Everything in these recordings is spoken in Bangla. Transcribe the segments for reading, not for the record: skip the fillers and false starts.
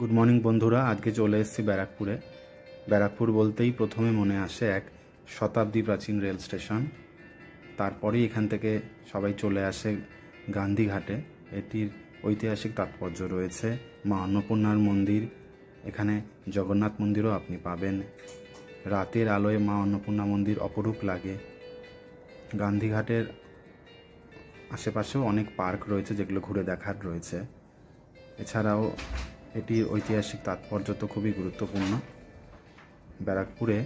গুড মর্নিং বন্ধুরা, আজকে চলে এসেছি ব্যারাকপুরে। ব্যারাকপুর বলতেই প্রথমে মনে আসে এক শতাব্দী প্রাচীন রেল স্টেশন। তারপরেই এখান থেকে সবাই চলে আসে গান্ধীঘাটে। এটির ঐতিহাসিক তাৎপর্য রয়েছে। মা অন্নপূর্ণার মন্দির, এখানে জগন্নাথ মন্দিরও আপনি পাবেন। রাতের আলোয় মা অন্নপূর্ণা মন্দির অপরূপ লাগে। গান্ধীঘাটের আশেপাশেও অনেক পার্ক রয়েছে যেগুলো ঘুরে দেখার রয়েছে। এছাড়াও এটির ঐতিহাসিক তাৎপর্য তো খুবই গুরুত্বপূর্ণ। ব্যারাকপুরে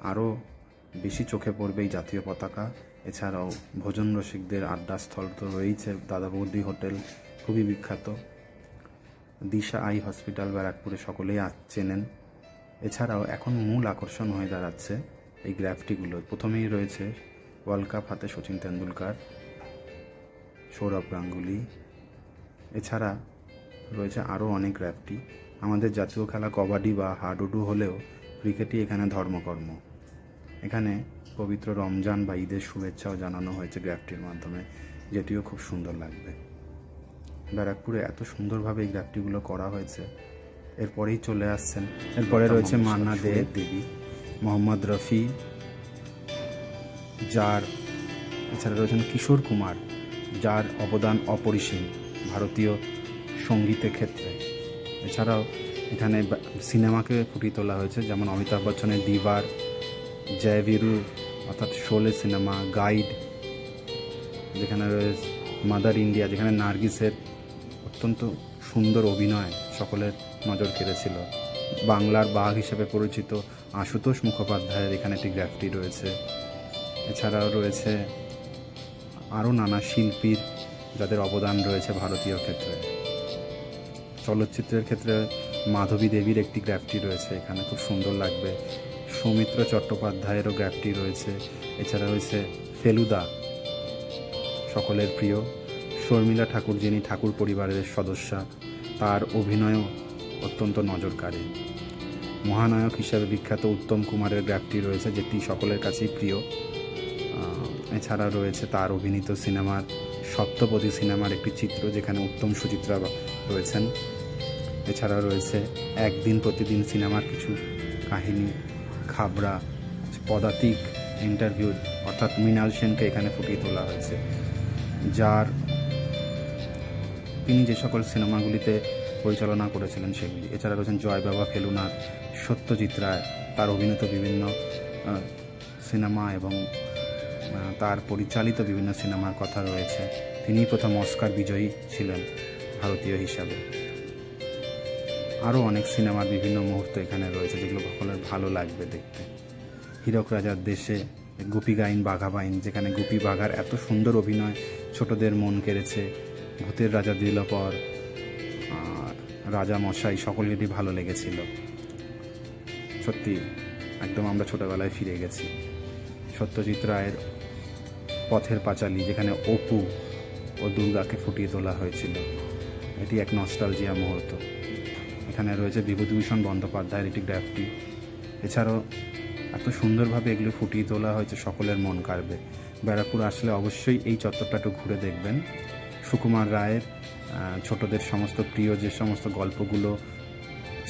আরও বেশি চোখে পড়বে এই জাতীয় পতাকা। এছাড়াও ভোজন রসিকদের আড্ডাস্থল তো রয়েছে, দাদা বৌদি হোটেল খুবই বিখ্যাত। দিশা আই হসপিটাল ব্যারাকপুরে সকলেই চেনেন। এছাড়াও এখন মূল আকর্ষণ হয়ে দাঁড়াচ্ছে এই গ্রাফিটিগুলো। প্রথমেই রয়েছে ওয়ার্ল্ড কাপ হাতে সচিন তেন্ডুলকার, সৌরভ গাঙ্গুলি। এছাড়া রয়েছে আরও অনেক গ্রাফিটি। আমাদের জাতীয় খেলা কবাডি বা হাডুডু হলেও ক্রিকেটই এখানে ধর্মকর্ম। এখানে পবিত্র রমজান বা ঈদের শুভেচ্ছাও জানানো হয়েছে গ্রাফিটির মাধ্যমে, যেটিও খুব সুন্দর লাগবে। ব্যারাকপুরে এত সুন্দরভাবে এই গ্রাফিটিগুলো করা হয়েছে। এরপরেই চলে আসছেন, এরপরে রয়েছে মান্না দে দেবী, মোহাম্মদ রফি, যার এছাড়া রয়েছেন কিশোর কুমার, যার অবদান অপরিসীম ভারতীয় সঙ্গীতের ক্ষেত্রে। এছাড়াও এখানে সিনেমাকে ফুটিয়ে তোলা হয়েছে, যেমন অমিতাভ বচ্চনের দিবার, জয়বীরু অর্থাৎ শোলে সিনেমা, গাইড যেখানে রয়েছে, মাদার ইন্ডিয়া যেখানে নার্গিসের অত্যন্ত সুন্দর অভিনয় সকলের নজর কেড়েছিল। বাংলার বাঘ হিসেবে পরিচিত আশুতোষ মুখোপাধ্যায়ের এখানে একটি গ্রাফিটি রয়েছে। এছাড়াও রয়েছে আরও নানা শিল্পীর যাদের অবদান রয়েছে ভারতীয় ক্ষেত্রে। চলচ্চিত্রের ক্ষেত্রে মাধবী দেবীর একটি গ্রাফিটি রয়েছে, এখানে খুব সুন্দর লাগবে। সৌমিত্র চট্টোপাধ্যায়েরও গ্রাফিটি রয়েছে। এছাড়া রয়েছে ফেলুদা, সকলের প্রিয়। শর্মিলা ঠাকুর, যিনি ঠাকুর পরিবারের সদস্যা, তার অভিনয়ও অত্যন্ত নজর কাড়ে। মহানায়ক হিসেবে বিখ্যাত উত্তম কুমারের গ্রাফিটি রয়েছে, যেটি সকলের কাছেই প্রিয়। এছাড়া রয়েছে তার অভিনীত সিনেমার সপ্তপদী সিনেমার একটি চিত্র, যেখানে উত্তম সুচিত্রা রয়েছেন। এছাড়া রয়েছে একদিন প্রতিদিন সিনেমার কিছু কাহিনী, খাবড়া, পদাতিক ইন্টারভিউ অর্থাৎ মৃণাল সেনকে এখানে ফুটিয়ে তোলা হয়েছে, যার তিনি যে সকল সিনেমাগুলিতে পরিচালনা করেছিলেন সেগুলি। এছাড়া রয়েছেন জয় বাবা ফেলুনাথ, সত্যজিৎ রায়, তার অভিনীত বিভিন্ন সিনেমা এবং তার পরিচালিত বিভিন্ন সিনেমার কথা রয়েছে। তিনিই প্রথম অস্কার বিজয়ী ছিলেন ভারতীয় হিসাবে। আরও অনেক সিনেমার বিভিন্ন মুহূর্ত এখানে রয়েছে যেগুলো সকলের ভালো লাগবে দেখতে। হীরক রাজার দেশে গুপি গাইন বাঘা বাইন, যেখানে গুপি বাঘার এত সুন্দর অভিনয় ছোটদের মন কেড়েছে। ভূতের রাজা দিলপর, রাজা মশাই সকলেরই ভালো লেগেছিল। সত্যি একদম আমরা ছোটবেলায় ফিরে গেছি। সত্যজিৎ রায়ের পথের পাঁচালী, যেখানে অপু ও দুর্গাকে ফুটিয়ে তোলা হয়েছিল, এটি এক নস্টালজিয়া মুহূর্ত। এখানে রয়েছে বিভূতিভূষণ বন্দ্যোপাধ্যায়ের একটি গ্রাফিটি। এছাড়াও এত সুন্দরভাবে এগুলো ফুটিয়ে তোলা হয়েছে, সকলের মন কাড়বে। ব্যারাকপুর আসলে অবশ্যই এই চত্বরটা একটু ঘুরে দেখবেন। সুকুমার রায়ের ছোটদের সমস্ত প্রিয় যে সমস্ত গল্পগুলো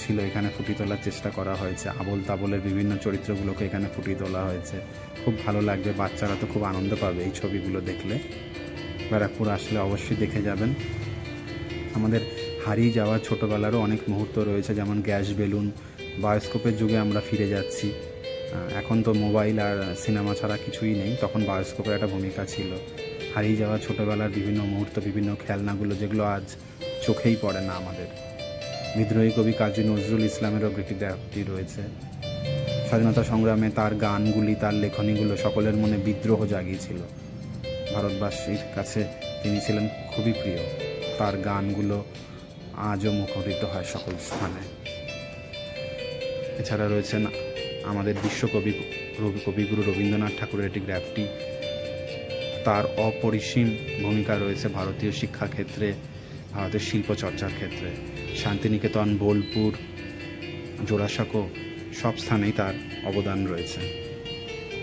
ছিল এখানে ফুটিয়ে তোলার চেষ্টা করা হয়েছে। আবোল তাবোলের বিভিন্ন চরিত্রগুলোকে এখানে ফুটিয়ে তোলা হয়েছে। খুব ভালো লাগবে, বাচ্চারা তো খুব আনন্দ পাবে এই ছবিগুলো দেখলে। ব্যারাকপুর আসলে অবশ্যই দেখে যাবেন। আমাদের হারিয়ে যাওয়া ছোটোবেলারও অনেক মুহূর্ত রয়েছে, যেমন গ্যাস বেলুন। বায়োস্কোপের যুগে আমরা ফিরে যাচ্ছি। এখন তো মোবাইল আর সিনেমা ছাড়া কিছুই নেই, তখন বায়োস্কোপের একটা ভূমিকা ছিল। হারিয়ে যাওয়া ছোটোবেলার বিভিন্ন মুহূর্ত, বিভিন্ন খেলনাগুলো যেগুলো আজ চোখেই পড়ে না আমাদের। বিদ্রোহী কবি কাজী নজরুল ইসলামেরও একটি গ্রাফিটি রয়েছে। স্বাধীনতা সংগ্রামে তার গানগুলি, তার লেখনীগুলো সকলের মনে বিদ্রোহ জাগিয়েছিল। ভারতবাসীর কাছে তিনি ছিলেন খুবই প্রিয়। তার গানগুলো আজও মুখরিত হয় সকল স্থানে। এছাড়া রয়েছেন আমাদের বিশ্বকবি কবিগুরু রবীন্দ্রনাথ ঠাকুরের একটি গ্রাফিটি। তার অপরিসীম ভূমিকা রয়েছে ভারতীয় শিক্ষাক্ষেত্রে, ভারতের শিল্প চর্চার ক্ষেত্রে। শান্তিনিকেতন, বোলপুর, জোড়াসাঁকো সব স্থানেই তার অবদান রয়েছে।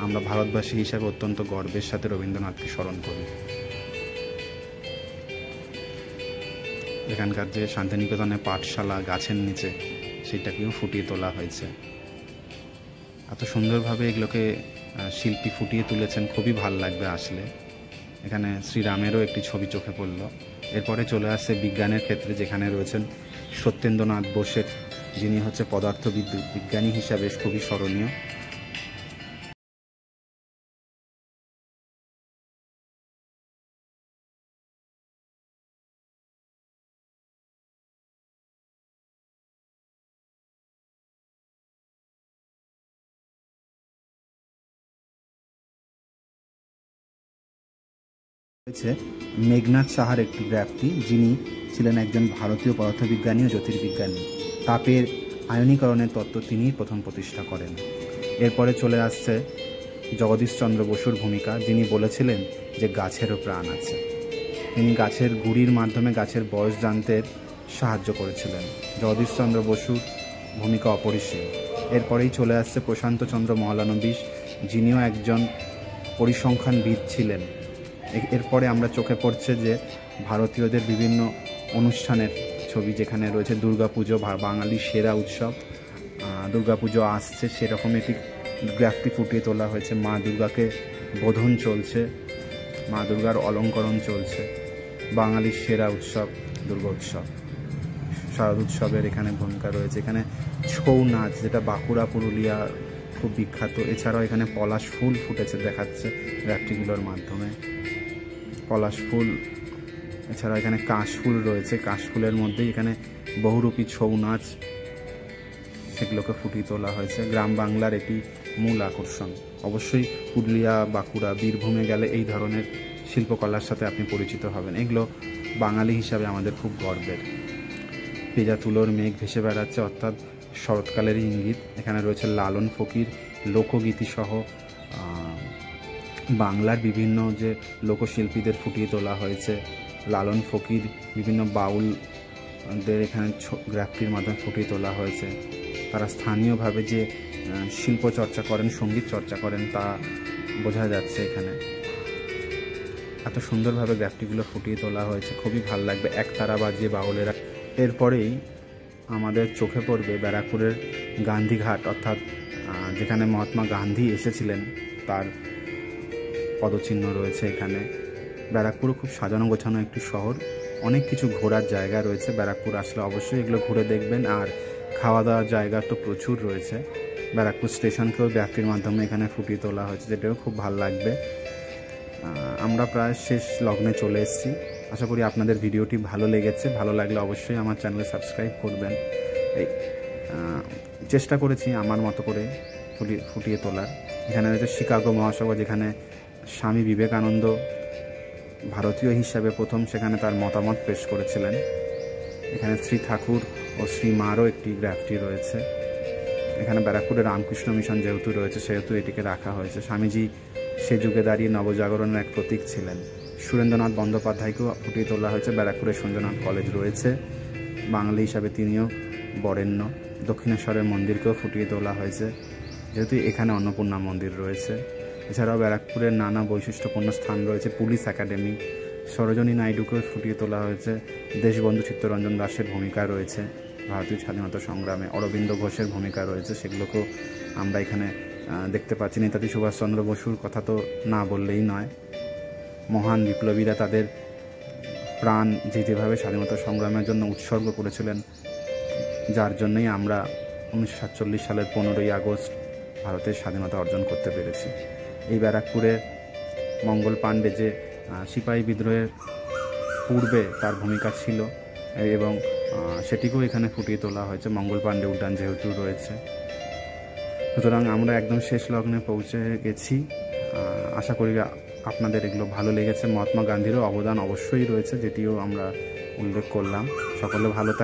আমরা ভারতবাসী হিসাবে অত্যন্ত গর্বের সাথে রবীন্দ্রনাথকে স্মরণ করি। এখানকার যে শান্তিনিকেতনে পাঠশালা গাছের নিচে সেটাকেও ফুটিয়ে তোলা হয়েছে। এত সুন্দরভাবে এগুলোকে শিল্পী ফুটিয়ে তুলেছেন, খুবই ভাল লাগবে আসলে। এখানে শ্রীরামেরও একটি ছবি চোখে পড়ল। এরপরে চলে আসছে বিজ্ঞানের ক্ষেত্রে, যেখানে রয়েছেন সত্যেন্দ্রনাথ বোসের, যিনি হচ্ছে পদার্থবিদ্যুৎ বিজ্ঞানী হিসাবে খুবই স্মরণীয়। রয়েছে মেঘনাথ সাহার একটি গ্রাফটি, যিনি ছিলেন একজন ভারতীয় পদার্থবিজ্ঞানী ও জ্যোতির্বিজ্ঞানী। তাপের আয়নীকরণের তত্ত্ব তিনিই প্রথম প্রতিষ্ঠা করেন। এরপরে চলে আসছে জগদীশচন্দ্র বসুর ভূমিকা, যিনি বলেছিলেন যে গাছেরও প্রাণ আছে। তিনি গাছের গুঁড়ির মাধ্যমে গাছের বয়স জানতে সাহায্য করেছিলেন। জগদীশচন্দ্র বসুর ভূমিকা অপরিসীম। এরপরেই চলে আসছে প্রশান্তচন্দ্র মহলানবিশ, যিনিও একজন পরিসংখ্যানবিদ ছিলেন। এরপরে আমরা চোখে পড়ছে যে ভারতীয়দের বিভিন্ন অনুষ্ঠানের ছবি, যেখানে রয়েছে দুর্গাপুজো, বাঙালির সেরা উৎসব। দুর্গাপুজো আসছে, সেরকম একটি গ্রাফটি ফুটিয়ে তোলা হয়েছে। মা দুর্গাকে বোধন চলছে, মা দুর্গার অলঙ্করণ চলছে। বাঙালির সেরা উৎসব দুর্গা উৎসব, শারদ উৎসবের এখানে ভূমিকা রয়েছে। এখানে ছৌ নাচ, যেটা বাঁকুড়া পুরুলিয়া খুব বিখ্যাত। এছাড়াও এখানে পলাশ ফুল ফুটেছে দেখাচ্ছে গ্রাফটিগুলোর মাধ্যমে, পলাশ ফুল। এছাড়াও এখানে কাশফুল রয়েছে, কাশফুলের মধ্যেই এখানে বহুরূপী ছৌ নাচ, সেগুলোকে ফুটিয়ে তোলা হয়েছে। গ্রাম বাংলার এটি মূল আকর্ষণ। অবশ্যই পুরুলিয়া, বাঁকুড়া, বীরভূমে গেলে এই ধরনের শিল্পকলার সাথে আপনি পরিচিত হবেন। এগুলো বাঙালি হিসাবে আমাদের খুব গর্বের। পেজা তুলোর মেঘ ভেসে বেড়াচ্ছে, অর্থাৎ শরৎকালেরই ইঙ্গিত। এখানে রয়েছে লালন ফকির লোকগীতি সহ বাংলার বিভিন্ন যে লোকশিল্পীদের ফুটিয়ে তোলা হয়েছে। লালন ফকির, বিভিন্ন বাউলদের এখানে গ্রাফটির মাধ্যমে ফুটিয়ে তোলা হয়েছে। তারা স্থানীয়ভাবে যে শিল্প চর্চা করেন, সঙ্গীত চর্চা করেন, তা বোঝা যাচ্ছে এখানে। এত সুন্দরভাবে গ্রাফটিগুলো ফুটিয়ে তোলা হয়েছে, খুবই ভাল লাগবে একতারা বাজিয়ে বাউলেরা। এরপরেই আমাদের চোখে পড়বে ব্যারাকপুরের গান্ধীঘাট, অর্থাৎ যেখানে মহাত্মা গান্ধী এসেছিলেন তার পদচিহ্ন রয়েছে এখানে। ব্যারাকপুর খুব সাজানো গোছানো একটি শহর, অনেক কিছু ঘোরার জায়গা রয়েছে। ব্যারাকপুর আসলে অবশ্যই এগুলো ঘুরে দেখবেন। আর খাওয়া দাওয়ার জায়গা তো প্রচুর রয়েছে। ব্যারাকপুর স্টেশনকেও গ্রাফটির মাধ্যমে এখানে ফুটিয়ে তোলা হয়েছে, যেটাও খুব ভালো লাগবে। আমরা প্রায় শেষ লগ্নে চলে এসেছি। আশা করি আপনাদের ভিডিওটি ভালো লেগেছে। ভালো লাগলে অবশ্যই আমার চ্যানেলে সাবস্ক্রাইব করবেন। এই চেষ্টা করেছি আমার মতো করে ফুটিয়ে তোলার। এখানে রয়েছে শিকাগো মহাসভা, যেখানে স্বামী বিবেকানন্দ ভারতীয় হিসাবে প্রথম সেখানে তার মতামত পেশ করেছিলেন। এখানে শ্রী ঠাকুর ও শ্রী মারও একটি গ্রাফটি রয়েছে। এখানে ব্যারাকপুরের রামকৃষ্ণ মিশন যেহেতু রয়েছে, সেহেতু এটিকে রাখা হয়েছে। স্বামীজি সে যুগে দাঁড়িয়ে নবজাগরণের এক প্রতীক ছিলেন। সুরেন্দ্রনাথ বন্দ্যোপাধ্যায়কেও ফুটিয়ে তোলা হয়েছে। ব্যারাকপুরের সঞ্জনাথ কলেজ রয়েছে, বাঙালি হিসাবে তিনিও বরেণ্য। দক্ষিণেশ্বরের মন্দিরকেও ফুটিয়ে তোলা হয়েছে, যেহেতু এখানে অন্নপূর্ণা মন্দির রয়েছে। এছাড়াও ব্যারাকপুরের নানা বৈশিষ্ট্যপূর্ণ স্থান রয়েছে। পুলিশ একাডেমি, সরোজিনী নাইডুকেও ফুটিয়ে তোলা হয়েছে। দেশবন্ধু চিত্তরঞ্জন দাসের ভূমিকা রয়েছে ভারতীয় স্বাধীনতা সংগ্রামে। অরবিন্দ ঘোষের ভূমিকা রয়েছে, সেগুলোকেও আমরা এখানে দেখতে পাচ্ছি। নেতাজি সুভাষচন্দ্র বসুর কথা তো না বললেই নয়। মহান বিপ্লবীরা তাদের প্রাণ যেভাবে স্বাধীনতা সংগ্রামের জন্য উৎসর্গ করেছিলেন, যার জন্যই আমরা 1947 সালের 15ই আগস্ট ভারতের স্বাধীনতা অর্জন করতে পেরেছি। এই ব্যারাকপুরে মঙ্গল পাণ্ডে যে সিপাহী বিদ্রোহের পূর্বে তার ভূমিকা ছিল, এবং সেটিকেও এখানে ফুটিয়ে তোলা হয়েছে। মঙ্গল পাণ্ডে উদ্যান যেহেতু রয়েছে, সুতরাং আমরা একদম শেষ লগ্নে পৌঁছে গেছি। আশা করি আপনাদের এগুলো ভালো লেগেছে। মহাত্মা গান্ধীরও অবদান অবশ্যই রয়েছে, যেটিও আমরা উল্লেখ করলাম। সকলে ভালো থাকবেন।